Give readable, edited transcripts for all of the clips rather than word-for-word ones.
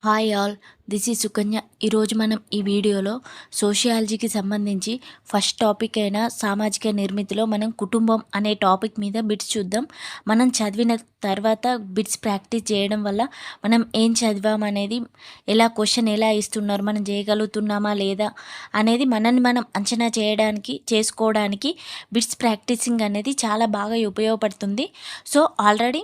Hi all, this is Sukanya. ఈరోజు మనం ఈ వీడియోలో సోషియాలజీకి సంబంధించి ఫస్ట్ టాపిక్ అయిన సామాజిక నిర్మితిలో మనం కుటుంబం అనే టాపిక్ మీద బిట్స్ చూద్దాం. మనం చదివిన తర్వాత బిట్స్ ప్రాక్టీస్ చేయడం వల్ల మనం ఏం చదివామనేది, ఎలా క్వశ్చన్ ఎలా ఇస్తున్నారు, మనం చేయగలుగుతున్నామా లేదా అనేది మనల్ని మనం అంచనా చేసుకోవడానికి బిట్స్ ప్రాక్టీసింగ్ అనేది చాలా బాగా ఉపయోగపడుతుంది. So already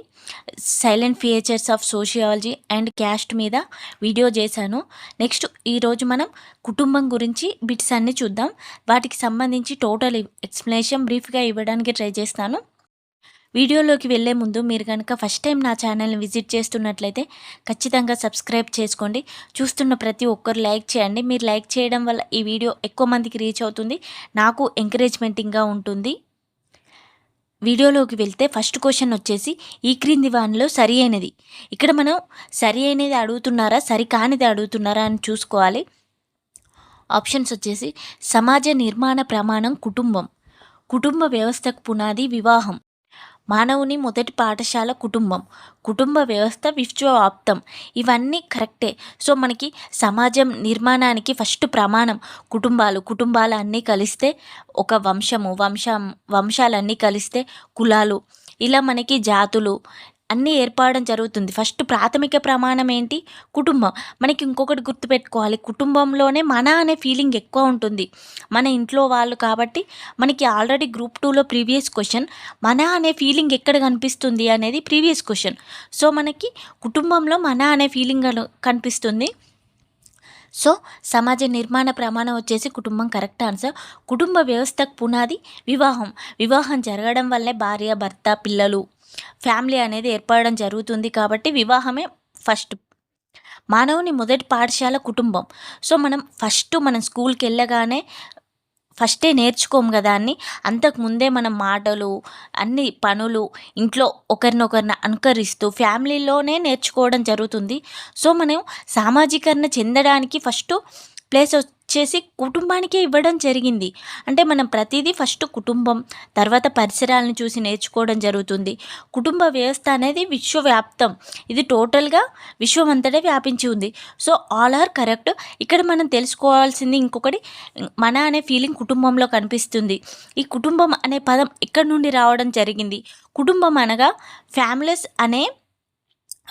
silent features of sociology and caste మీద వీడియో చేశాను. నెక్స్ట్ ఈరోజు మనం కుటుంబం గురించి బిట్స్ అన్ని చూద్దాం. వాటికి సంబంధించి టోటల్ ఎక్స్ప్లెనేషన్ బ్రీఫ్గా ఇవ్వడానికి ట్రై చేస్తాను. వీడియోలోకి వెళ్ళే ముందు మీరు కనుక ఫస్ట్ టైం నా ఛానల్ని విజిట్ చేస్తున్నట్లయితే ఖచ్చితంగా సబ్స్క్రైబ్ చేసుకోండి. చూస్తున్న ప్రతి ఒక్కరు లైక్ చేయండి. మీరు లైక్ చేయడం వల్ల ఈ వీడియో ఎక్కువ మందికి రీచ్ అవుతుంది, నాకు ఎంకరేజ్మెంటింగ్గా ఉంటుంది. వీడియోలోకి వెళ్తే ఫస్ట్ క్వశ్చన్ వచ్చేసి, ఈ క్రింది వానిలో సరి అయినది. ఇక్కడ మనం సరి అయినది అడుగుతున్నారా సరికానిది అడుగుతున్నారా అని చూసుకోవాలి. ఆప్షన్స్ వచ్చేసి, సమాజ నిర్మాణ ప్రమాణం కుటుంబం, కుటుంబ వ్యవస్థకు పునాది వివాహం, మానవుని మొదటి పాఠశాల కుటుంబం, కుటుంబ వ్యవస్థ విశ్వవ్యాప్తం. ఇవన్నీ కరెక్టే. సో మనకి సమాజం నిర్మాణానికి ఫస్ట్ ప్రమాణం కుటుంబాలు అన్నీ కలిస్తే ఒక వంశాలన్నీ కలిస్తే కులాలు, ఇలా మనకి జాతులు అన్నీ ఏర్పడడం జరుగుతుంది. ఫస్ట్ ప్రాథమిక ప్రమాణం ఏంటి? కుటుంబం. మనకి ఇంకొకటి గుర్తుపెట్టుకోవాలి, కుటుంబంలోనే మన అనే ఫీలింగ్ ఎక్కువ ఉంటుంది, మన ఇంట్లో వాళ్ళు కాబట్టి. మనకి ఆల్రెడీ గ్రూప్ 2లో ప్రీవియస్ క్వశ్చన్, మన అనే ఫీలింగ్ ఎక్కడ కనిపిస్తుంది అనేది ప్రీవియస్ క్వశ్చన్. సో మనకి కుటుంబంలో మన అనే ఫీలింగ్ కనిపిస్తుంది. సో సమాజ నిర్మాణ ప్రమాణం వచ్చేసి కుటుంబం కరెక్ట్ ఆన్సర్. కుటుంబ వ్యవస్థకు పునాది వివాహం జరగడం వల్లే భార్య భర్త పిల్లలు ఫ్యామిలీ అనేది ఏర్పడడం జరుగుతుంది కాబట్టి వివాహమే ఫస్ట్. మానవుని మొదటి పాఠశాల కుటుంబం. సో మనం స్కూల్కి వెళ్ళగానే ఫస్టే నేర్చుకోము కదా అన్ని, అంతకుముందే మనం మాటలు అన్ని పనులు ఇంట్లో ఒకరినొకరిని అనుకరిస్తూ ఫ్యామిలీలోనే నేర్చుకోవడం జరుగుతుంది. సో మనం సామాజీకరణ చెందడానికి ఫస్ట్ ప్లేస్ వచ్చేసి కుటుంబానికే ఇవ్వడం జరిగింది. అంటే మనం ప్రతిదీ ఫస్ట్ కుటుంబం, తర్వాత పరిసరాలను చూసి నేర్చుకోవడం జరుగుతుంది. కుటుంబ వ్యవస్థ అనేది విశ్వవ్యాప్తం, ఇది టోటల్గా విశ్వం అంతటా వ్యాపించి ఉంది. So all are correct. ఇక్కడ మనం తెలుసుకోవాల్సింది ఇంకొకటి, మన అనే ఫీలింగ్ కుటుంబంలో కనిపిస్తుంది. ఈ కుటుంబం అనే పదం ఎక్కడి నుండి రావడం జరిగింది? కుటుంబం అనగా ఫ్యామిలీస్ అనే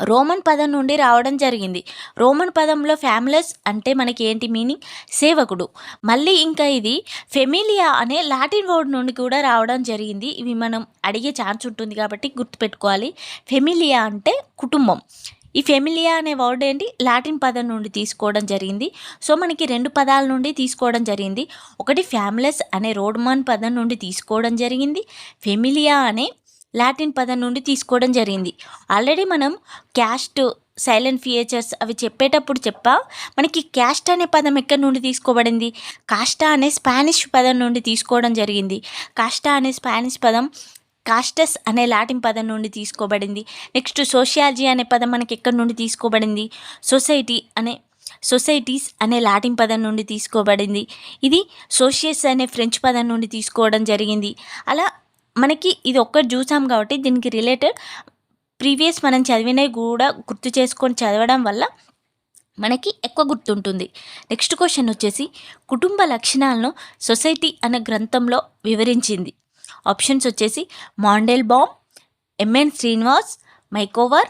రోమన్ పదం నుండి రావడం జరిగింది. రోమన్ పదంలో ఫ్యామిలీస్ అంటే మనకి ఏంటి మీనింగ్? సేవకుడు. మళ్ళీ ఇంకా ఇది ఫెమిలియా అనే లాటిన్ వర్డ్ నుండి కూడా రావడం జరిగింది. ఇవి మనం అడిగే ఛాన్స్ ఉంటుంది కాబట్టి గుర్తుపెట్టుకోవాలి. ఫెమిలియా అంటే కుటుంబం. ఈ ఫెమిలియా అనే వర్డ్ ఏంటి? లాటిన్ పదం నుండి తీసుకోవడం జరిగింది. సో మనకి రెండు పదాల నుండి తీసుకోవడం జరిగింది. ఒకటి ఫ్యామిలీస్ అనే రోమన్ పదం నుండి తీసుకోవడం జరిగింది, ఫెమిలియా అనే లాటిన్ పదం నుండి తీసుకోవడం జరిగింది. ఆల్రెడీ మనం క్యాస్ట్, సైలెంట్ ఫీచర్స్ అవి చెప్పేటప్పుడు మనకి క్యాస్ట్ అనే పదం ఎక్కడి నుండి తీసుకోబడింది? కాస్టా అనే స్పానిష్ పదం నుండి తీసుకోవడం జరిగింది. కాస్టా అనే స్పానిష్ పదం కాస్టస్ అనే లాటిన్ పదం నుండి తీసుకోబడింది. నెక్స్ట్ సోషియాలజీ అనే పదం మనకి ఎక్కడి నుండి తీసుకోబడింది? సొసైటీస్ అనే లాటిన్ పదం నుండి తీసుకోబడింది. ఇది సోషియస్ అనే ఫ్రెంచ్ పదం నుండి తీసుకోవడం జరిగింది. అలా మనకి ఇది ఒక్కటి చూసాం కాబట్టి దీనికి రిలేటెడ్ ప్రీవియస్ మనం చదివినవి కూడా గుర్తు చేసుకొని చదవడం వల్ల మనకి ఎక్కువ గుర్తుంటుంది. నెక్స్ట్ క్వశ్చన్ వచ్చేసి, కుటుంబ లక్షణాలను సొసైటీ అనే గ్రంథంలో వివరించింది. ఆప్షన్స్ వచ్చేసి మాండెల్బామ్, ఎంఎన్ శ్రీనివాస్, మైకోవర్,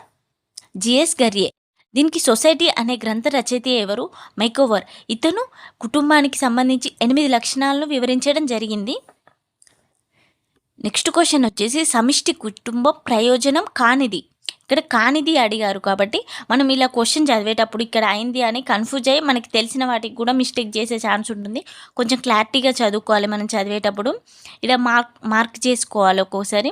జిఎస్ గర్యే. దీనికి సొసైటీ అనే గ్రంథ రచయిత ఎవరు? మైకోవర్. ఇతను కుటుంబానికి సంబంధించి 8 లక్షణాలను వివరించడం జరిగింది. నెక్స్ట్ క్వశ్చన్ వచ్చేసి, సమిష్టి కుటుంబం ప్రయోజనం కానిది. ఇక్కడ కానిది అడిగారు కాబట్టి మనం ఇలా క్వశ్చన్ చదివేటప్పుడు ఇక్కడ అయింది అని కన్ఫ్యూజ్ అయ్యి మనకి తెలిసిన వాటికి కూడా మిస్టేక్ చేసే ఛాన్స్ ఉంటుంది. కొంచెం క్లారిటీగా చదువుకోవాలి మనం చదివేటప్పుడు, ఇలా మార్క్ చేసుకోవాలి ఒక్కోసారి.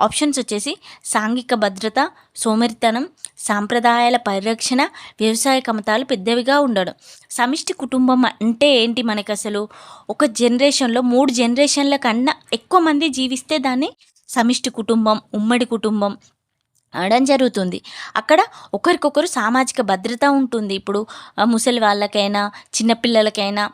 ఆప్షన్స్ వచ్చేసి సాంఘిక భద్రత, సోమరితనం, సాంప్రదాయాల పరిరక్షణ, వ్యవసాయ కమతాలు పెద్దవిగా ఉండడం. సమిష్టి కుటుంబం అంటే ఏంటి? మనకి అసలు ఒక జనరేషన్లో 3 జనరేషన్ల కన్నా ఎక్కువ మంది జీవిస్తే దాన్ని సమిష్టి కుటుంబం, ఉమ్మడి కుటుంబం అనడం జరుగుతుంది. అక్కడ ఒకరికొకరు సామాజిక భద్రత ఉంటుంది. ఇప్పుడు ముసలి వాళ్ళకైనా, చిన్న పిల్లలకైనా,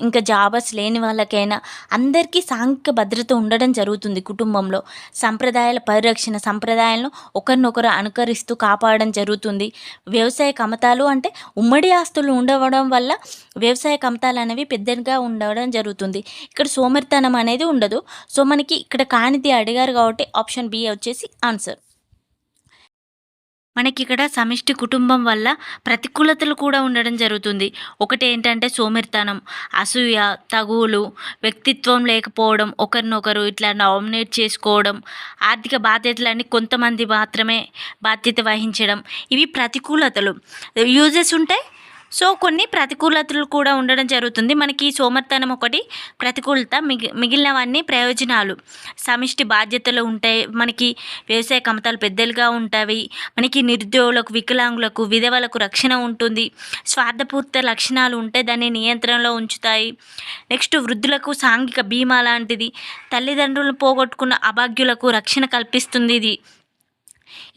ఇంకా జాబర్స్ లేని వాళ్ళకైనా అందరికీ సాంఘిక భద్రత ఉండడం జరుగుతుంది కుటుంబంలో. సంప్రదాయాల పరిరక్షణ, సంప్రదాయాలను ఒకరినొకరు అనుకరిస్తూ కాపాడడం జరుగుతుంది. వ్యవసాయ కమతాలు అంటే ఉమ్మడి ఆస్తులు ఉండవడం వల్ల వ్యవసాయ కమతాలనేవి పెద్దగా ఉండడం జరుగుతుంది. ఇక్కడ సోమరితనం అనేది ఉండదు. సో, మనకి ఇక్కడ కానిది అడిగారు కాబట్టి ఆప్షన్ బి వచ్చేసి ఆన్సర్. మనకిక్కడ సమిష్టి కుటుంబం వల్ల ప్రతికూలతలు కూడా ఉండడం జరుగుతుంది. ఒకటేంటంటే సోమరితనం, అసూయ, తగువులు, వ్యక్తిత్వం లేకపోవడం, ఒకరినొకరు ఇట్లా డామినేట్ చేసుకోవడం, ఆర్థిక బాధ్యతలన్నీ కొంతమంది మాత్రమే బాధ్యత వహించడం, ఇవి ప్రతికూలతలు. యూజెస్ ఉంటాయి. సో, కొన్ని ప్రతికూలతలు కూడా ఉండడం జరుగుతుంది. మనకి సోమరితనం ఒకటి ప్రతికూలత, మిగిలినవన్నీ ప్రయోజనాలు. సమిష్టి బాధ్యతలు ఉంటాయి. మనకి వ్యవసాయ కమతాలు పెద్దలుగా ఉంటాయి. మనకి నిరుద్యోగులకు, వికలాంగులకు, విధవలకు రక్షణ ఉంటుంది. స్వార్థపూరిత లక్షణాలు ఉంటే దాన్ని నియంత్రణలో ఉంచుతాయి. నెక్స్ట్ వృద్ధులకు సాంఘిక బీమా లాంటిది. తల్లిదండ్రులను పోగొట్టుకున్న అభాగ్యులకు రక్షణ కల్పిస్తుంది ఇది.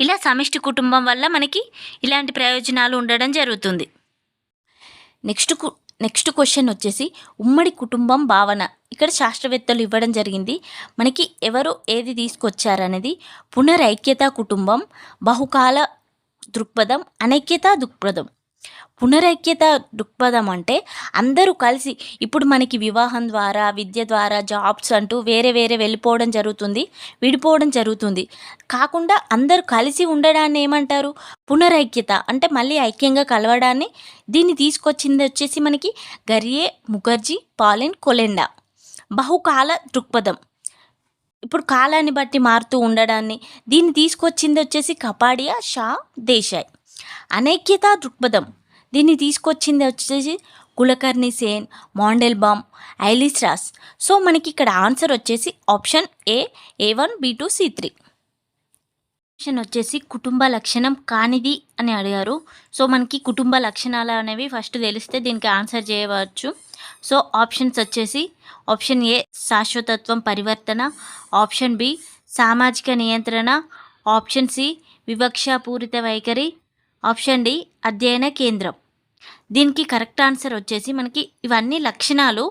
ఇలా సమిష్టి కుటుంబం వల్ల మనకి ఇలాంటి ప్రయోజనాలు ఉండడం జరుగుతుంది. నెక్స్ట్ క్వశ్చన్ వచ్చేసి ఉమ్మడి కుటుంబం భావన. ఇక్కడ శాస్త్రవేత్తలు ఇవ్వడం జరిగింది. మనకి ఎవరు ఏది తీసుకొచ్చారనేది పునరైక్యతా కుటుంబం, బహుకాల దృక్పథం, అనైక్యతా దృక్పథం. పునరైక్యత దృక్పథం అంటే అందరూ కలిసి, ఇప్పుడు మనకి వివాహం ద్వారా, విద్య ద్వారా, జాబ్స్ అంటూ వేరే వేరే వెళ్ళిపోవడం జరుగుతుంది, విడిపోవడం జరుగుతుంది. కాకుండా అందరూ కలిసి ఉండడాన్ని ఏమంటారు? పునరైక్యత. అంటే మళ్ళీ ఐక్యంగా కలవడాన్ని, దీన్ని తీసుకొచ్చింది వచ్చేసి మనకి గరియే, ముఖర్జీ, పాలిన్, కొలెండా. బహుకాల దృక్పథం, ఇప్పుడు కాలాన్ని బట్టి మారుతూ ఉండడాన్ని, దీన్ని తీసుకొచ్చింది వచ్చేసి కపాడియా, షా, దేశాయ్. అనైక్యతా దృక్పథం, దీన్ని తీసుకొచ్చింది వచ్చేసి కులకర్ణి సేన్, మాండెల్బామ్, ఐలిస్ రాస్. సో, మనకి ఇక్కడ ఆన్సర్ వచ్చేసి option A1, B2, C3. Option వచ్చేసి కుటుంబ లక్షణం కానిది అని అడిగారు. సో, మనకి కుటుంబ లక్షణాలు అనేవి ఫస్ట్ తెలిస్తే దీనికి ఆన్సర్ చేయవచ్చు. సో, ఆప్షన్స్ వచ్చేసి ఆప్షన్ A శాశ్వతత్వం, పరివర్తన, ఆప్షన్ B సామాజిక నియంత్రణ, ఆప్షన్ C వివక్షాపూరిత వైఖరి, ఆప్షన్ D అధ్యయన కేంద్రం. దీనికి కరెక్ట్ ఆన్సర్ వచ్చేసి మనకి ఇవన్నీ లక్షణాలు.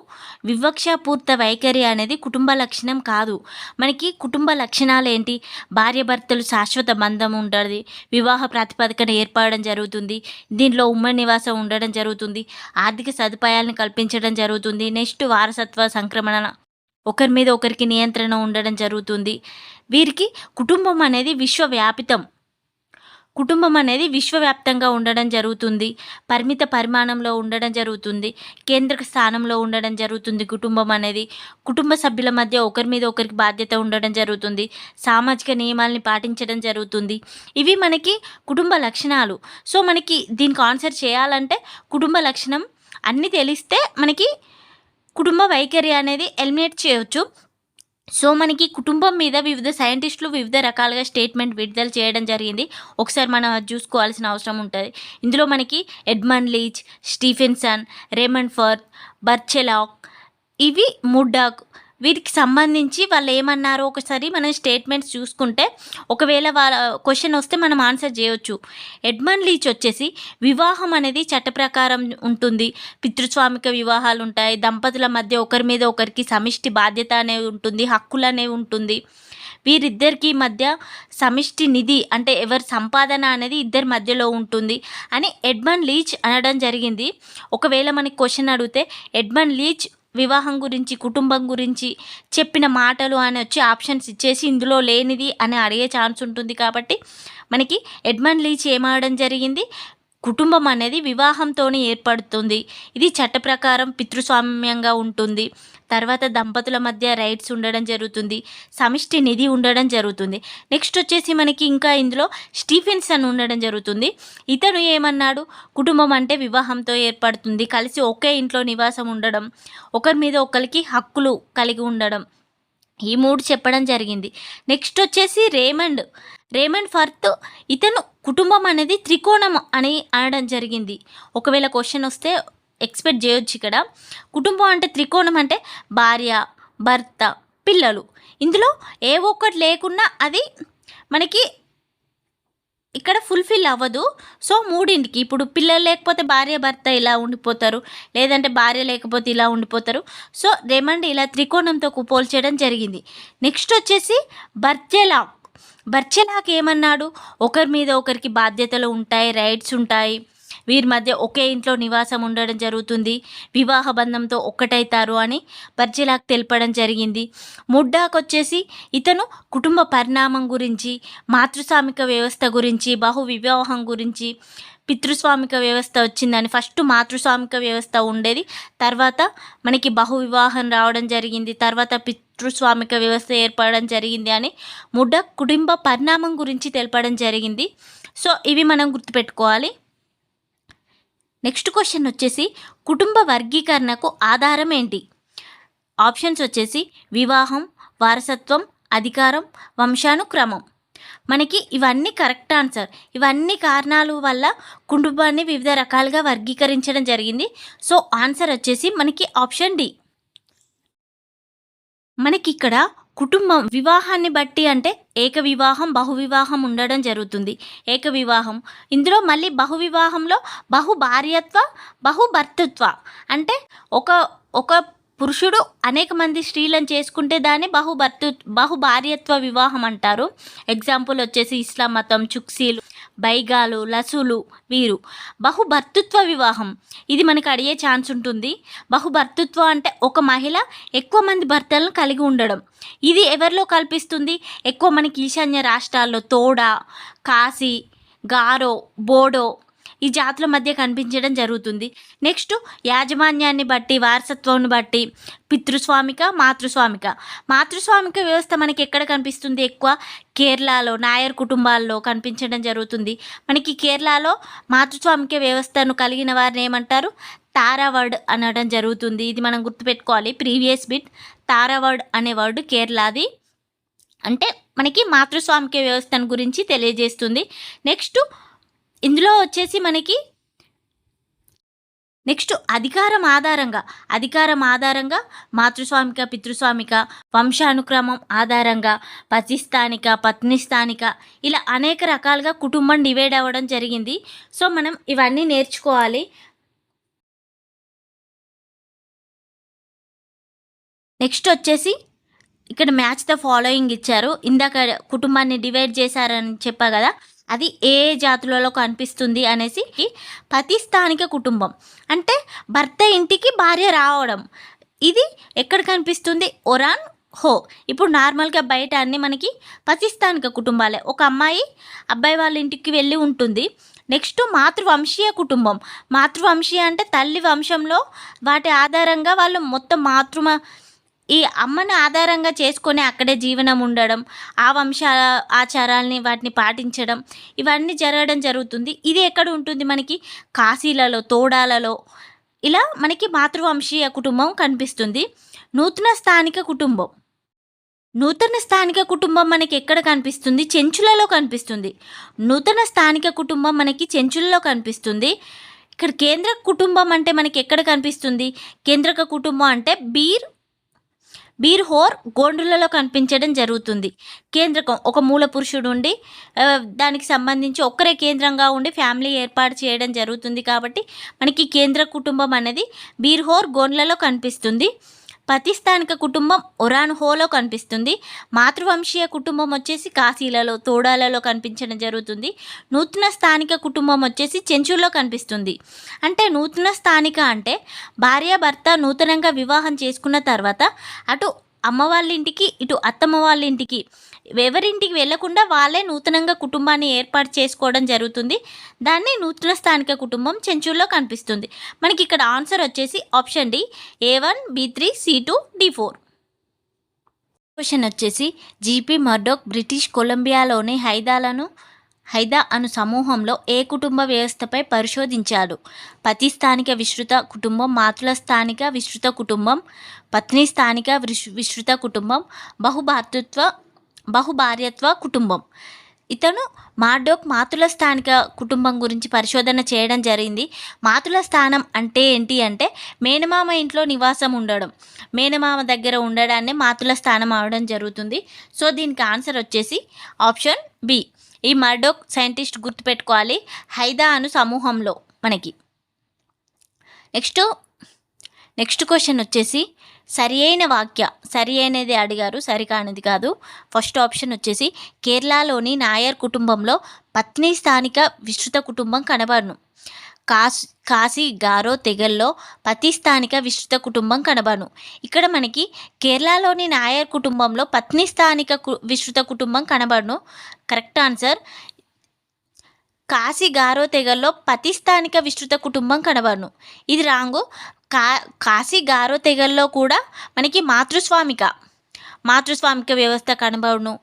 వివక్షాపూరిత వైఖరి అనేది కుటుంబ లక్షణం కాదు. మనకి కుటుంబ లక్షణాలు ఏంటి? భార్యాభర్తలు శాశ్వత బంధం ఉంటుంది, వివాహ ప్రాతిపదికన ఏర్పడడం జరుగుతుంది, దీనిలో ఉమ్మడి నివాసం ఉండడం జరుగుతుంది, ఆర్థిక సదుపాయాలను కల్పించడం జరుగుతుంది, నెక్స్ట్ వారసత్వ సంక్రమణ, ఒకరి మీద ఒకరికి నియంత్రణ ఉండడం జరుగుతుంది. వీరికి కుటుంబం అనేది విశ్వవ్యాప్తంగా ఉండడం జరుగుతుంది, పరిమిత పరిమాణంలో ఉండడం జరుగుతుంది, కేంద్రక స్థానంలో ఉండడం జరుగుతుంది. కుటుంబం అనేది కుటుంబ సభ్యుల మధ్య ఒకరి మీద ఒకరికి బాధ్యత ఉండడం జరుగుతుంది, సామాజిక నియమాల్ని పాటించడం జరుగుతుంది. ఇవి మనకి కుటుంబ లక్షణాలు. సో, మనకి దీనికి ఆన్సర్ చేయాలంటే కుటుంబ లక్షణం అన్నీ తెలిస్తే మనకి కుటుంబ వైఖరి అనేది ఎలిమినేట్ చేయవచ్చు. సో, మనకి కుటుంబం మీద వివిధ సైంటిస్టులు వివిధ రకాలుగా స్టేట్మెంట్ విడుదల చేయడం జరిగింది. ఒకసారి మనం చూసుకోవాల్సిన అవసరం ఉంటుంది. ఇందులో మనకి Edmund Leach, Stephenson, Raymond Firth, బర్చెలాక్, ఇవి ముర్డాక్, వీటికి సంబంధించి వాళ్ళు ఏమన్నారో ఒకసారి మనం స్టేట్మెంట్స్ చూసుకుంటే ఒకవేళ వాళ్ళ క్వశ్చన్ వస్తే మనం ఆన్సర్ చేయవచ్చు. ఎడ్మండ్ లీచ్ వచ్చేసి వివాహం అనేది చట్ట ప్రకారం ఉంటుంది, పితృస్వామిక వివాహాలు ఉంటాయి, దంపతుల మధ్య ఒకరి మీద ఒకరికి సమిష్టి బాధ్యత అనేవి ఉంటుంది, హక్కులు అనేవి ఉంటుంది, వీరిద్దరికి మధ్య సమిష్టి నిధి అంటే ఎవరి సంపాదన అనేది ఇద్దరి మధ్యలో ఉంటుంది అని ఎడ్మండ్ లీచ్ అనడం జరిగింది. ఒకవేళ మనకి క్వశ్చన్ అడిగితే ఎడ్మండ్ లీచ్ వివాహం గురించి, కుటుంబం గురించి చెప్పిన మాటలు అని వచ్చి ఆప్షన్స్ ఇచ్చేసి ఇందులో లేనిది అని అడిగే ఛాన్స్ ఉంటుంది. కాబట్టి మనకి ఎడ్మండ్ లీచ్ ఏమనడం జరిగింది? కుటుంబం అనేది వివాహంతోనే ఏర్పడుతుంది, ఇది చట్ట ప్రకారం పితృస్వామ్యంగా ఉంటుంది, తర్వాత దంపతుల మధ్య రైట్స్ ఉండడం జరుగుతుంది, సమిష్టి నిధి ఉండడం జరుగుతుంది. నెక్స్ట్ వచ్చేసి మనకి ఇంకా ఇందులో స్టీఫెన్సన్ ఉండడం జరుగుతుంది. ఇతను ఏమన్నాడు? కుటుంబం అంటే వివాహంతో ఏర్పడుతుంది, కలిసి ఒకే ఇంట్లో నివాసం ఉండడం, ఒకరి మీద ఒకరికి హక్కులు కలిగి ఉండడం, ఈ 3 చెప్పడం జరిగింది. నెక్స్ట్ వచ్చేసి రేమండ్ ఫర్త్, ఇతను కుటుంబం అనేది త్రికోణం అని అనడం జరిగింది. ఒకవేళ క్వశ్చన్ వస్తే ఎక్స్పెక్ట్ చేయొచ్చు ఇక్కడ. కుటుంబం అంటే త్రికోణం అంటే భార్య, భర్త, పిల్లలు, ఇందులో ఏ ఒక్కటి లేకున్నా అది మనకి ఇక్కడ ఫుల్ఫిల్ అవ్వదు. సో మూడింటికి ఇప్పుడు పిల్లలు లేకపోతే భార్య భర్త ఇలా ఉండిపోతారు, లేదంటే భార్య లేకపోతే ఇలా ఉండిపోతారు. సో రేమండ్ ఇలా త్రికోణంతో పోల్చేయడం జరిగింది. నెక్స్ట్ వచ్చేసి బర్జెలాక్. బర్జెలాక్ ఏమన్నాడు, ఒకరి మీద ఒకరికి బాధ్యతలు ఉంటాయి, రైట్స్ ఉంటాయి, వీరి మధ్య ఒకే ఇంట్లో నివాసం ఉండడం జరుగుతుంది, వివాహ బంధంతో ఒక్కటైతారు అని బర్జెలాక్ తెలపడం జరిగింది. ముడ్డాక్ వచ్చేసి ఇతను కుటుంబ పరిణామం గురించి, మాతృస్వామిక వ్యవస్థ గురించి, బహు వివాహం గురించి, పితృస్వామిక వ్యవస్థ వచ్చిందని, ఫస్ట్ మాతృస్వామిక వ్యవస్థ ఉండేది, తర్వాత మనకి బహు వివాహం రావడం జరిగింది, తర్వాత పితృస్వామిక వ్యవస్థ ఏర్పడడం జరిగింది అని ముడ్డాక్ కుటుంబ పరిణామం గురించి తెలపడం జరిగింది. సో ఇవి మనం గుర్తుపెట్టుకోవాలి. నెక్స్ట్ క్వశ్చన్ వచ్చేసి కుటుంబ వర్గీకరణకు ఆధారం ఏంటి? ఆప్షన్స్ వచ్చేసి వివాహం, వారసత్వం, అధికారం, వంశానుక్రమం. మనకి ఇవన్నీ కరెక్ట్ ఆన్సర్. ఇవన్నీ కారణాల వల్ల కుటుంబాన్ని వివిధ రకాలుగా వర్గీకరించడం జరిగింది. సో ఆన్సర్ వచ్చేసి మనకి ఆప్షన్ డి. మనకి ఇక్కడ కుటుంబం వివాహాన్ని బట్టి అంటే ఏక వివాహం, బహువివాహం ఉండడం జరుగుతుంది. ఏక వివాహం, ఇందులో మళ్ళీ బహువివాహంలో బహుభార్యత్వ, బహుభర్తృత్వ అంటే ఒక ఒక పురుషుడు అనేక మంది స్త్రీలను చేసుకుంటే దాన్ని బహుభార్యత్వ వివాహం అంటారు. ఎగ్జాంపుల్ వచ్చేసి ఇస్లాం మతం, చుక్సీలు, బైగాలు, లసులు వీరు. బహుభర్తృత్వ వివాహం ఇది మనకు అడిగే ఛాన్స్ ఉంటుంది. బహుభర్తృత్వం అంటే ఒక మహిళ ఎక్కువ మంది భర్తలను కలిగి ఉండడం. ఇది ఎవరిలో కల్పిస్తుంది? ఎక్కువ మనకి ఈశాన్య రాష్ట్రాల్లో తోడా, కాశీ, గారో, బోడో ఈ జాతుల మధ్య కనిపించడం జరుగుతుంది. నెక్స్ట్ యాజమాన్యాన్ని బట్టి, వారసత్వాన్ని బట్టి పితృస్వామిక, మాతృస్వామిక. మాతృస్వామిక వ్యవస్థ మనకి ఎక్కడ కనిపిస్తుంది? ఎక్కువ కేరళలో నాయర్ కుటుంబాల్లో కనిపించడం జరుగుతుంది. మనకి కేరళలో మాతృస్వామిక వ్యవస్థను కలిగిన వారిని ఏమంటారు? తారావర్డ్ అనడం జరుగుతుంది. ఇది మనం గుర్తుపెట్టుకోవాలి. ప్రీవియస్ బిట్ తారావర్డ్ అనే వర్డ్ కేరళది, అంటే మనకి మాతృస్వామిక వ్యవస్థను గురించి తెలియజేస్తుంది. నెక్స్ట్ ఇందులో వచ్చేసి మనకి నెక్స్ట్ అధికారం ఆధారంగా మాతృస్వామిక, పితృస్వామిక, వంశానుక్రమం ఆధారంగా పతిస్థానిక, పత్నిస్థానిక ఇలా అనేక రకాలుగా కుటుంబం డివైడ్ అవ్వడం జరిగింది. సో మనం ఇవన్నీ నేర్చుకోవాలి. నెక్స్ట్ వచ్చేసి ఇక్కడ మ్యాచ్ ద ఫాలోయింగ్ ఇచ్చారు. ఇందాక కుటుంబాన్ని డివైడ్ చేశారని చెప్పా కదా, అది ఏ జాతులలో కనిపిస్తుంది అనేసి. పతిస్థానిక కుటుంబం అంటే భర్త ఇంటికి భార్య రావడం. ఇది ఎక్కడ కనిపిస్తుంది? ఒరాన్ హో. ఇప్పుడు నార్మల్గా బయట అన్నీ మనకి పతిస్థానిక కుటుంబాలే. ఒక అమ్మాయి అబ్బాయి వాళ్ళ ఇంటికి వెళ్ళి ఉంటుంది. నెక్స్ట్ మాతృవంశీయ కుటుంబం. మాతృవంశీయ అంటే తల్లి వంశంలో వాటి ఆధారంగా వాళ్ళు మొత్తం ఈ అమ్మను ఆధారంగా చేసుకొని అక్కడే జీవనం ఉండడం, ఆ వంశ ఆచారాలని వాటిని పాటించడం, ఇవన్నీ జరగడం జరుగుతుంది. ఇది ఎక్కడ ఉంటుంది? మనకి కాశీలలో, తోడాలలో ఇలా మనకి మాతృవంశీయ కుటుంబం కనిపిస్తుంది. నూతన స్థానిక కుటుంబం మనకి ఎక్కడ కనిపిస్తుంది? చెంచులలో కనిపిస్తుంది. నూతన స్థానిక కుటుంబం మనకి చెంచులలో కనిపిస్తుంది. ఇక్కడ కేంద్రక కుటుంబం అంటే మనకి ఎక్కడ కనిపిస్తుంది? కేంద్రక కుటుంబం అంటే బీర్హోర్ గోండులలో కనిపించడం జరుగుతుంది. కేంద్రకం ఒక మూల పురుషుడు ఉండి దానికి సంబంధించి ఒక్కరే కేంద్రంగా ఉండి ఫ్యామిలీ ఏర్పాటు చేయడం జరుగుతుంది. కాబట్టి మనకి కేంద్ర కుటుంబం అనేది బీర్హోర్ గోండ్లలో కనిపిస్తుంది. పతిస్థానిక కుటుంబం ఒరాన్ హోలో కనిపిస్తుంది. మాతృవంశీయ కుటుంబం వచ్చేసి కాశీలలో, తోడాలలో కనిపించడం జరుగుతుంది. నూతన స్థానిక కుటుంబం వచ్చేసి చెంచుల్లో కనిపిస్తుంది. అంటే నూతన స్థానిక అంటే భార్యాభర్త నూతనంగా వివాహం చేసుకున్న తర్వాత అటు అమ్మ వాళ్ళ ఇంటికి, ఇటు అత్తమ్మ వాళ్ళ ఇంటికి ఎవరింటికి వెళ్లకుండా వాళ్ళే నూతనంగా కుటుంబాన్ని ఏర్పాటు చేసుకోవడం జరుగుతుంది. దాన్ని నూతన స్థానిక కుటుంబం చెంచుల్లో కనిపిస్తుంది. మనకి ఇక్కడ ఆన్సర్ వచ్చేసి option D, A1, B3, C2, D4. Question వచ్చేసి జీపీ మర్డోక్ బ్రిటిష్ కొలంబియాలోని హైదా అను సమూహంలో ఏ కుటుంబ వ్యవస్థపై పరిశోధించాడు? పతి స్థానిక విస్తృత కుటుంబం, మాతృల స్థానిక విస్తృత కుటుంబం, పత్ని స్థానిక విస్తృత కుటుంబం, బహుభార్యత్వ కుటుంబం. ఇతను మార్డోక్ మాతృల స్థానిక కుటుంబం గురించి పరిశోధన చేయడం జరిగింది. మాతృల స్థానం అంటే ఏంటి అంటే మేనమామ ఇంట్లో నివాసం ఉండడం, మేనమామ దగ్గర ఉండడాన్ని మాతృల స్థానం అవడం జరుగుతుంది. సో దీనికి ఆన్సర్ వచ్చేసి ఆప్షన్ బి. ఈ మర్డోక్ సైంటిస్ట్ గుర్తుపెట్టుకోవాలి హైదా అను సమూహంలో మనకి. నెక్స్ట్ క్వశ్చన్ వచ్చేసి సరి అయినది అడిగారు, సరికానిది కాదు. ఫస్ట్ ఆప్షన్ వచ్చేసి కేరళలోని నాయర్ కుటుంబంలో పత్ని స్థానిక విస్తృత కుటుంబం కనబడును. కాశీ గారో తెగల్లో పతి స్థానిక విస్తృత కుటుంబం కనబడును. ఇక్కడ మనకి కేరళలోని నాయర్ కుటుంబంలో పత్ని స్థానిక విస్తృత కుటుంబం కనబడును. Correct answer. కాశీ గారో తెగల్లో పతి స్థానిక విస్తృత కుటుంబం కనబడును. ఇది రాంగు. కాశీ గారో తెగల్లో కూడా మనకి మాతృస్వామిక వ్యవస్థ కనబడును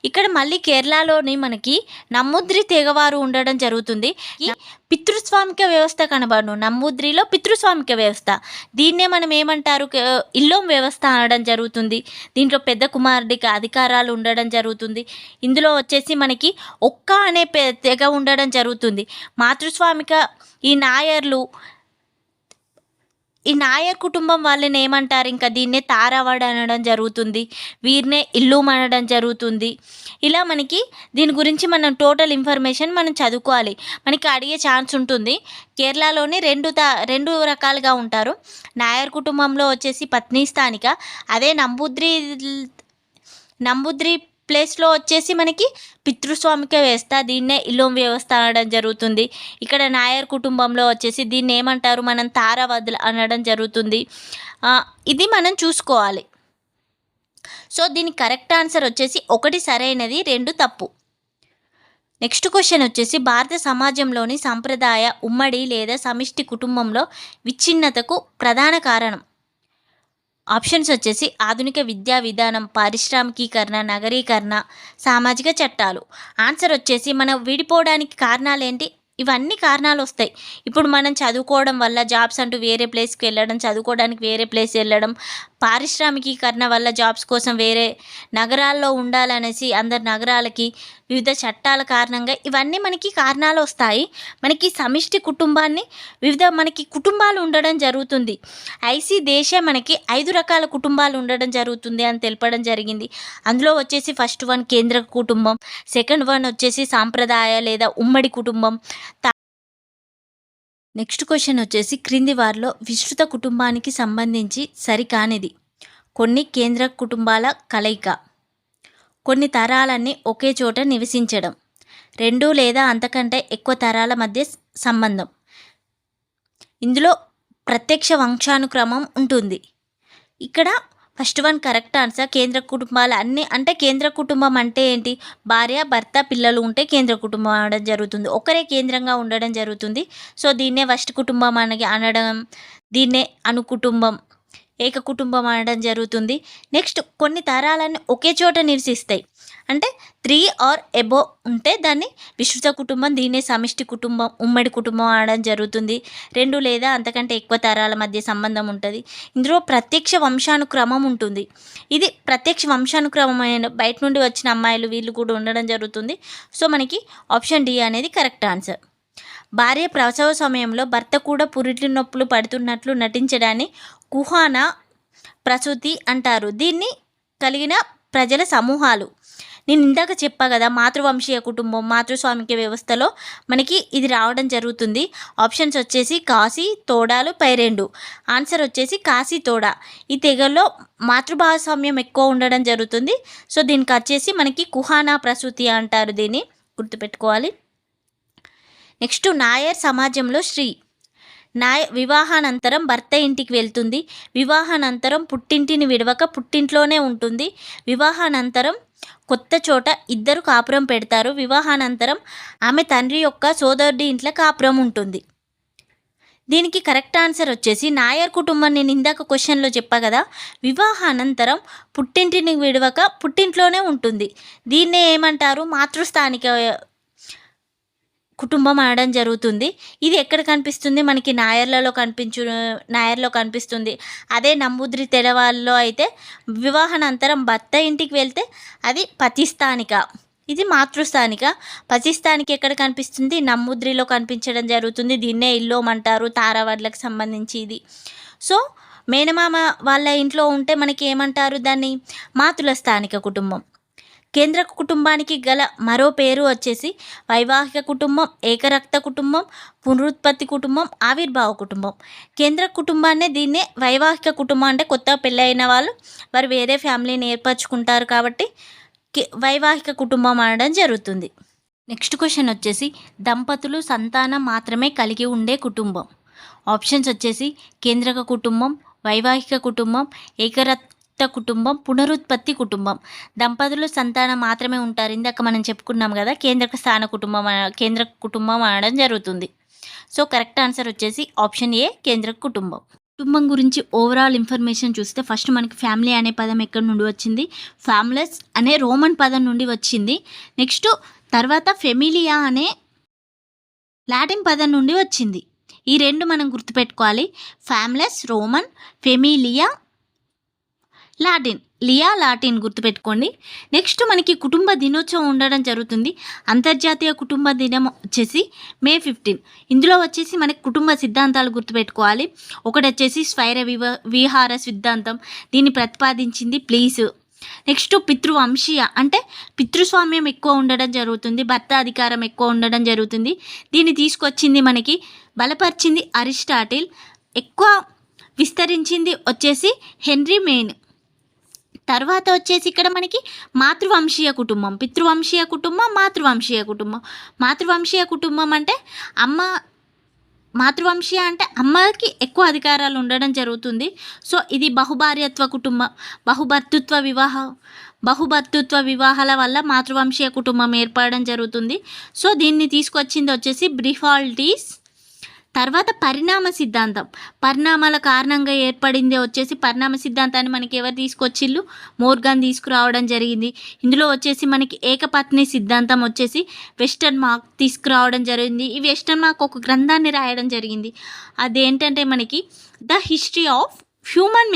ఇక్కడ మళ్ళీ కేరళలోని మనకి నమ్ముద్రి తెగవారు ఉండడం జరుగుతుంది. పితృస్వామిక వ్యవస్థ కనబడును. నమ్ముద్రిలో పితృస్వామిక వ్యవస్థ, దీన్నే మనం ఏమంటారు, ఇల్లోం వ్యవస్థ అనడం జరుగుతుంది. దీంట్లో పెద్ద కుమారుడికి అధికారాలు ఉండడం జరుగుతుంది. ఇందులో వచ్చేసి మనకి ఒక్క అనే తెగ ఉండడం జరుగుతుంది. మాతృస్వామిక ఈ నాయర్ కుటుంబం వాళ్ళని ఏమంటారు, ఇంకా దీన్నే తారావాడ అనడం జరుగుతుంది, వీరినే ఇల్లుం అనడం జరుగుతుంది. ఇలా మనకి దీని గురించి మనం టోటల్ ఇన్ఫర్మేషన్ మనం చదువుకోవాలి. మనకి అడిగే ఛాన్స్ ఉంటుంది. కేరళలోని రెండు రకాలుగా ఉంటారు. నాయర్ కుటుంబంలో వచ్చేసి పత్ని స్థానిక, అదే నంబుద్రి ప్లేస్లో వచ్చేసి మనకి పితృస్వామిక వ్యవస్థ, దీన్నే ఇల్లోం వ్యవస్థ అనడం జరుగుతుంది. ఇక్కడ నాయర్ కుటుంబంలో వచ్చేసి దీన్ని ఏమంటారు, మనం తారావదులు అనడం జరుగుతుంది. ఇది మనం చూసుకోవాలి. సో దీనికి కరెక్ట్ ఆన్సర్ వచ్చేసి 1 సరైనది, 2 తప్పు. నెక్స్ట్ క్వశ్చన్ వచ్చేసి భారత సమాజంలోని సంప్రదాయ ఉమ్మడి లేదా సమిష్టి కుటుంబంలో విచ్ఛిన్నతకు ప్రధాన కారణం. ఆప్షన్స్ వచ్చేసి ఆధునిక విద్యా విధానం, పారిశ్రామికీకరణ, నగరీకరణ, సామాజిక చట్టాలు. ఆన్సర్ వచ్చేసి మనం విడిపోవడానికి కారణాలు ఏంటి, ఇవన్నీ కారణాలు వస్తాయి. ఇప్పుడు మనం చదువుకోవడం వల్ల జాబ్స్ అంటూ వేరే ప్లేస్కి వెళ్ళడం, చదువుకోవడానికి వేరే ప్లేస్ వెళ్ళడం, పారిశ్రామికీకరణ వల్ల జాబ్స్ కోసం వేరే నగరాల్లో ఉండాలనేసి అందరు నగరాలకి, వివిధ చట్టాల కారణంగా ఇవన్నీ మనకి కారణాలు వస్తాయి. మనకి సమిష్టి కుటుంబాన్ని మనకి కుటుంబాలు ఉండడం జరుగుతుంది. దేశం మనకి 5 రకాల కుటుంబాలు ఉండడం జరుగుతుంది అని తెలపడం జరిగింది. అందులో వచ్చేసి ఫస్ట్ వన్ కేంద్ర కుటుంబం, సెకండ్ వన్ వచ్చేసి సాంప్రదాయ లేదా ఉమ్మడి కుటుంబం. నెక్స్ట్ క్వశ్చన్ వచ్చేసి క్రింది వారిలో విస్తృత కుటుంబానికి సంబంధించి సరికానిది. కొన్ని కేంద్ర కుటుంబాల కలయిక, కొన్ని తరాలన్నీ ఒకే చోట నివసించడం, 2 లేదా అంతకంటే ఎక్కువ తరాల మధ్య సంబంధం. ఇందులో ప్రత్యక్ష వంశానుక్రమం ఉంటుంది. ఇక్కడ ఫస్ట్ వన్ కరెక్ట్ ఆన్సర్. కేంద్ర కుటుంబాలు అన్నీ అంటే కేంద్ర కుటుంబం అంటే ఏంటి, భార్య భర్త పిల్లలు ఉంటే కేంద్ర కుటుంబం అనడం జరుగుతుంది. ఒకరే కేంద్రంగా ఉండడం జరుగుతుంది. సో దీన్నే ఫస్ట్ కుటుంబం అనడం, దీన్నే అనుకుటుంబం, ఏక కుటుంబం అనడం జరుగుతుంది. నెక్స్ట్ కొన్ని తరాలన్నీ ఒకే చోట నివసిస్తాయి అంటే 3 or above ఉంటే దాన్ని విస్తృత కుటుంబం, దీన్నే సమిష్టి కుటుంబం, ఉమ్మడి కుటుంబం అనడం జరుగుతుంది. 2 లేదా అంతకంటే ఎక్కువ తరాల మధ్య సంబంధం ఉంటుంది. ఇందులో ప్రత్యక్ష వంశానుక్రమం ఉంటుంది. ఇది ప్రత్యక్ష వంశానుక్రమమైన బయట నుండి వచ్చిన అమ్మాయిలు వీళ్ళు కూడా ఉండడం జరుగుతుంది. సో మనకి ఆప్షన్ డి అనేది కరెక్ట్ ఆన్సర్. భార్య ప్రసవ సమయంలో భర్త కూడా పురిటి నొప్పులు పడుతున్నట్లు నటించడాన్ని కుహానా ప్రసూతి అంటారు. దీన్ని కలిగిన ప్రజల సమూహాలు. నేను ఇందాక చెప్పా కదా, మాతృవంశీయ కుటుంబం, మాతృస్వామిక వ్యవస్థలో మనకి ఇది రావడం జరుగుతుంది. ఆప్షన్స్ వచ్చేసి కాశీ, తోడాలు, పైరెండు. ఆన్సర్ వచ్చేసి కాశీ, తోడా. ఈ తెగల్లో మాతృభాగస్వామ్యం ఎక్కువ ఉండడం జరుగుతుంది. సో దీనికి వచ్చేసి మనకి కుహానా ప్రసూతి అంటారు. దీన్ని గుర్తుపెట్టుకోవాలి. నెక్స్ట్ నాయర్ సమాజంలో స్త్రీ వివాహానంతరం భర్త ఇంటికి వెళ్తుంది. వివాహానంతరం పుట్టింటిని విడవక పుట్టింట్లోనే ఉంటుంది. వివాహానంతరం కొత్త చోట ఇద్దరు కాపురం పెడతారు. వివాహానంతరం ఆమె తండ్రి యొక్క సోదరుడి ఇంట్లో కాపురం ఉంటుంది. దీనికి కరెక్ట్ ఆన్సర్ వచ్చేసి నాయర్ కుటుంబం. నేను ఇందాక క్వశ్చన్లో చెప్పా కదా, వివాహానంతరం పుట్టింటిని విడవక పుట్టింట్లోనే ఉంటుంది. దీన్నే ఏమంటారు, మాతృస్థానిక కుటుంబం అనడం జరుగుతుంది. ఇది ఎక్కడ కనిపిస్తుంది, మనకి నాయర్లో కనిపిస్తుంది. అదే నంబూద్రి తెరవాళ్ళలో అయితే వివాహానంతరం భర్త ఇంటికి వెళ్తే అది పతిస్థానిక, ఇది మాతృస్థానిక. పతిస్థానిక ఎక్కడ కనిపిస్తుంది, నంబూద్రిలో కనిపించడం జరుగుతుంది. దీన్నే ఇల్లోం అంటారు, తారావడ్లకు సంబంధించి ఇది. సో మేనమామ వాళ్ళ ఇంట్లో ఉంటే మనకి ఏమంటారు, దాన్ని మాతృల స్థానిక కుటుంబం. కేంద్రక కుటుంబానికి గల మరో పేరు వచ్చేసి వైవాహిక కుటుంబం, ఏకరక్త కుటుంబం, పునరుత్పత్తి కుటుంబం, ఆవిర్భావ కుటుంబం. కేంద్రక కుటుంబాన్నే దీన్నే వైవాహిక కుటుంబం అంటే కొత్తగా పెళ్ళైన వాళ్ళు వారు వేరే ఫ్యామిలీని ఏర్పరచుకుంటారు కాబట్టి వైవాహిక కుటుంబం అనడం జరుగుతుంది. నెక్స్ట్ క్వశ్చన్ వచ్చేసి దంపతులు సంతానం మాత్రమే కలిగి ఉండే కుటుంబం. ఆప్షన్స్ వచ్చేసి కేంద్రక కుటుంబం, వైవాహిక కుటుంబం, ఏకరక్త కుటుంబం, పునరుత్పత్తి కుటుంబం. దంపతులు సంతానం మాత్రమే ఉంటారు. ఇందాక మనం చెప్పుకున్నాం కదా కేంద్రక కుటుంబం అనడం జరుగుతుంది. సో కరెక్ట్ ఆన్సర్ వచ్చేసి ఆప్షన్ ఏ కేంద్రక కుటుంబం. కుటుంబం గురించి ఓవరాల్ ఇన్ఫర్మేషన్ చూస్తే ఫస్ట్ మనకి ఫ్యామిలీ అనే పదం ఎక్కడి నుండి వచ్చింది? ఫ్యామ్లెస్ అనే రోమన్ పదం నుండి వచ్చింది. నెక్స్ట్ తర్వాత ఫెమిలియా అనే లాటిన్ పదం నుండి వచ్చింది. ఈ రెండు మనం గుర్తుపెట్టుకోవాలి. ఫ్యామ్లెస్ రోమన్, ఫెమిలియా లాటిన్ గుర్తుపెట్టుకోండి. నెక్స్ట్ మనకి కుటుంబ దినోత్సవం ఉండడం జరుగుతుంది. అంతర్జాతీయ కుటుంబ దినం వచ్చేసి మే 15. ఇందులో వచ్చేసి మనకి కుటుంబ సిద్ధాంతాలు గుర్తుపెట్టుకోవాలి. ఒకటి వచ్చేసి స్వైర విహార సిద్ధాంతం, దీన్ని ప్రతిపాదించింది ప్లీజ్. నెక్స్ట్ పితృవంశీయ అంటే పితృస్వామ్యం ఎక్కువ ఉండడం జరుగుతుంది, భర్త అధికారం ఎక్కువ ఉండడం జరుగుతుంది. దీన్ని తీసుకొచ్చింది మనకి బలపరిచింది అరిస్టాటిల్, ఎక్కువ విస్తరించింది వచ్చేసి హెన్రీ మెయిన్. తర్వాత వచ్చేసి ఇక్కడ మనకి మాతృవంశీయ కుటుంబం, పితృవంశీయ కుటుంబం, మాతృవంశీయ కుటుంబం. మాతృవంశీయ కుటుంబం అంటే మాతృవంశీయ అంటే అమ్మకి ఎక్కువ అధికారాలు ఉండడం జరుగుతుంది. సో ఇది బహుభర్తృత్వ వివాహాల వల్ల మాతృవంశీయ కుటుంబం ఏర్పడడం జరుగుతుంది. సో దీన్ని తీసుకొచ్చింది వచ్చేసి బ్రిఫాల్టీస్. తర్వాత పరిణామ సిద్ధాంతం, పరిణామాల కారణంగా ఏర్పడింది వచ్చేసి పరిణామ సిద్ధాంతాన్ని మనకి ఎవరు తీసుకొచ్చిళ్ళు? మోర్గాన్ తీసుకురావడం జరిగింది. ఇందులో వచ్చేసి మనకి ఏకపత్ని సిద్ధాంతం వచ్చేసి వెస్టర్న్ మార్క్ తీసుకురావడం జరిగింది. ఈ వెస్టర్న్ మార్క్ ఒక గ్రంథాన్ని రాయడం జరిగింది. అదేంటంటే మనకి the history of human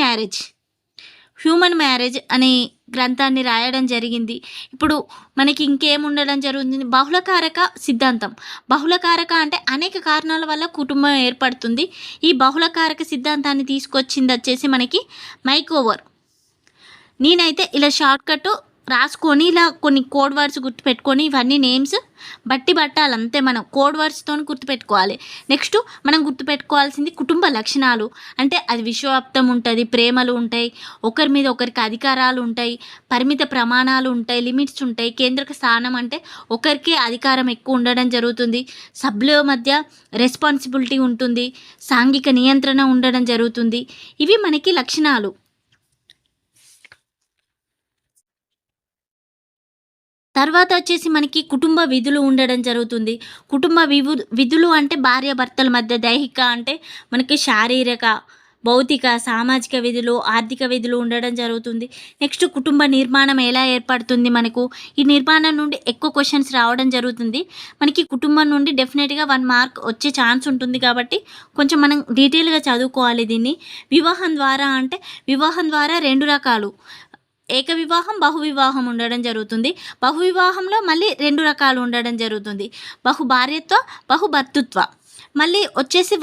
marriage అనే గ్రంథాన్ని రాయడం జరిగింది. ఇప్పుడు మనకి ఇంకేం ఉండడం జరుగుతుంది? బహుళకారక సిద్ధాంతం. బహుళకారక అంటే అనేక కారణాల వల్ల కుటుంబం ఏర్పడుతుంది. ఈ బహుళకారక సిద్ధాంతాన్ని తీసుకొచ్చింది వచ్చేసి మనకి మైకోవర్. నేనైతే ఇలా షార్ట్కట్ రాసుకొని ఇలా కొన్ని కోడ్ వర్డ్స్ గుర్తుపెట్టుకొని ఇవన్నీ నేమ్స్ పట్టాలి అంతే. మనం కోడ్ వర్డ్స్తో గుర్తుపెట్టుకోవాలి. నెక్స్ట్ మనం గుర్తుపెట్టుకోవాల్సింది కుటుంబ లక్షణాలు. అంటే అది విశ్వవ్యాప్తం ఉంటుంది, ప్రేమలు ఉంటాయి, ఒకరి మీద ఒకరికి అధికారాలు ఉంటాయి, పరిమిత ప్రమాణాలు ఉంటాయి, లిమిట్స్ ఉంటాయి. కేంద్రక స్థానం అంటే ఒకరికే అధికారం ఎక్కువ ఉండడం జరుగుతుంది, సభ్యుల మధ్య రెస్పాన్సిబిలిటీ ఉంటుంది, సాంఘిక నియంత్రణ ఉండడం జరుగుతుంది. ఇవి మనకి లక్షణాలు. తర్వాత వచ్చేసి మనకి కుటుంబ విధులు ఉండడం జరుగుతుంది. కుటుంబ విధులు అంటే భార్యాభర్తల మధ్య దైహిక అంటే మనకి శారీరక, భౌతిక, సామాజిక విధులు, ఆర్థిక విధులు ఉండడం జరుగుతుంది. నెక్స్ట్ కుటుంబ నిర్మాణం ఎలా ఏర్పడుతుంది మనకు? ఈ నిర్మాణం నుండి ఎక్కువ క్వశ్చన్స్ రావడం జరుగుతుంది. మనకి కుటుంబం నుండి డెఫినెట్గా 1 మార్క్ వచ్చే ఛాన్స్ ఉంటుంది కాబట్టి కొంచెం మనం డీటెయిల్గా చదువుకోవాలి దీన్ని. వివాహం ద్వారా 2 రకాలు, ఏక వివాహం, బహువివాహం ఉండడం జరుగుతుంది. బహువివాహంలో మళ్ళీ 2 రకాలు ఉండడం జరుగుతుంది. బహుభార్యత్వ, బహుభర్తృత్వ. మళ్ళీ వచ్చేసి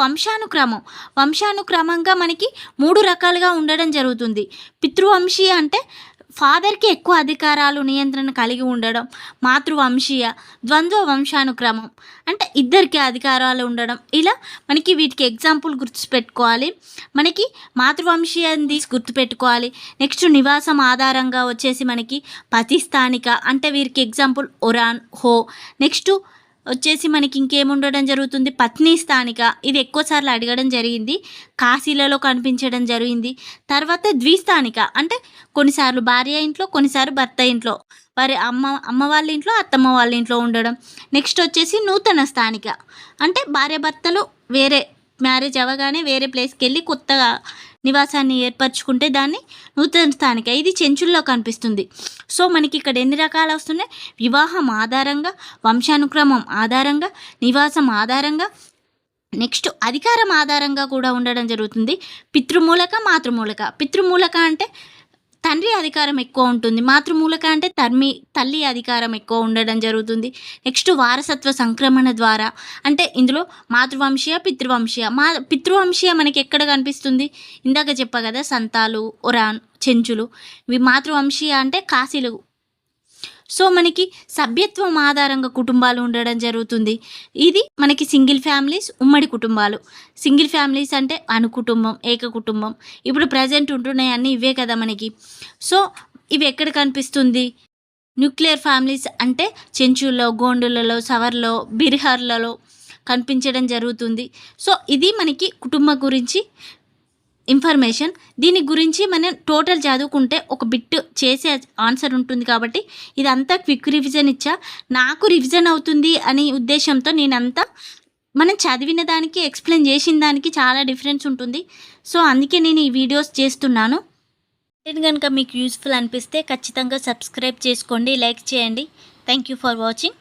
వంశానుక్రమంగా మనకి 3 రకాలుగా ఉండడం జరుగుతుంది. పితృవంశీయ అంటే ఫాదర్కి ఎక్కువ అధికారాలు, నియంత్రణ కలిగి ఉండడం. మాతృవంశీయ ద్వంద్వ వంశానుక్రమం అంటే ఇద్దరికి అధికారాలు ఉండడం. ఇలా మనకి వీటికి ఎగ్జాంపుల్ గుర్తుపెట్టుకోవాలి. మనకి మాతృవంశీయాన్ని తీసి గుర్తుపెట్టుకోవాలి. నెక్స్ట్ నివాసం ఆధారంగా వచ్చేసి మనకి పతిస్థానిక అంటే వీరికి ఎగ్జాంపుల్ ఒరాన్, హో. నెక్స్ట్ వచ్చేసి మనకి ఇంకేముండడం జరుగుతుంది? పత్ని స్థానిక, ఇది ఎక్కువసార్లు అడగడం జరిగింది, కాశీలలో కనిపించడం జరిగింది. తర్వాత ద్విస్థానిక అంటే కొన్నిసార్లు భార్య ఇంట్లో, కొన్నిసార్లు భర్త ఇంట్లో, వారి అమ్మ వాళ్ళ ఇంట్లో, అత్తమ్మ వాళ్ళ ఇంట్లో ఉండడం. నెక్స్ట్ వచ్చేసి నూతన స్థానిక అంటే భార్యాభర్తలు వేరే మ్యారేజ్ అవ్వగానే వేరే ప్లేస్కి వెళ్ళి కొత్తగా నివాసాన్ని ఏర్పరచుకుంటే దాన్ని నూతన స్థానిక. ఇది చెంచుల్లో కనిపిస్తుంది. సో మనకి ఇక్కడ ఎన్ని రకాలు వస్తున్నాయి? వివాహం ఆధారంగా, వంశానుక్రమం ఆధారంగా, నివాసం ఆధారంగా, నెక్స్ట్ అధికారం ఆధారంగా కూడా ఉండడం జరుగుతుంది. పితృమూలక, మాతృమూలక. పితృమూలక అంటే తండ్రి అధికారం ఎక్కువ ఉంటుంది, మాతృమూలక అంటే తల్లి అధికారం ఎక్కువ ఉండడం జరుగుతుంది. నెక్స్ట్ వారసత్వ సంక్రమణ ద్వారా అంటే ఇందులో మాతృవంశీయ, పితృవంశీయ మనకి ఎక్కడ కనిపిస్తుంది? ఇందాక చెప్పా కదా, సంతాలు, ఒరాన్, చెంచులు. ఇవి మాతృవంశీయ అంటే కాశీలు. సో మనకి సభ్యత్వం ఆధారంగా కుటుంబాలు ఉండడం జరుగుతుంది. ఇది మనకి సింగిల్ ఫ్యామిలీస్, ఉమ్మడి కుటుంబాలు. సింగిల్ ఫ్యామిలీస్ అంటే అణుకుటుంబం, ఏక కుటుంబం. ఇప్పుడు ప్రజెంట్ ఉంటున్నాయన్నీ ఇవే కదా మనకి. సో ఇవి ఎక్కడ కనిపిస్తుంది? న్యూక్లియర్ ఫ్యామిలీస్ అంటే చెంచుల్లో, గోండులలో, సవర్లో, బిర్హర్లలో కనిపించడం జరుగుతుంది. సో ఇది మనకి కుటుంబం గురించి ఇన్ఫర్మేషన్. దీని గురించి మనం టోటల్ చదువుకుంటే ఒక బిట్ చేసే ఆన్సర్ ఉంటుంది కాబట్టి ఇదంతా క్విక్ రివిజన్ ఇచ్చా. నాకు రివిజన్ అవుతుంది అనే ఉద్దేశంతో నేనంతా మనం చదివిన దానికి ఎక్స్ప్లెయిన్ చేసిన దానికి చాలా డిఫరెన్స్ ఉంటుంది. సో అందుకే నేను ఈ వీడియోస్ చేస్తున్నాను. కనుక మీకు యూస్ఫుల్ అనిపిస్తే ఖచ్చితంగా సబ్స్క్రైబ్ చేసుకోండి, లైక్ చేయండి. Thank you for watching.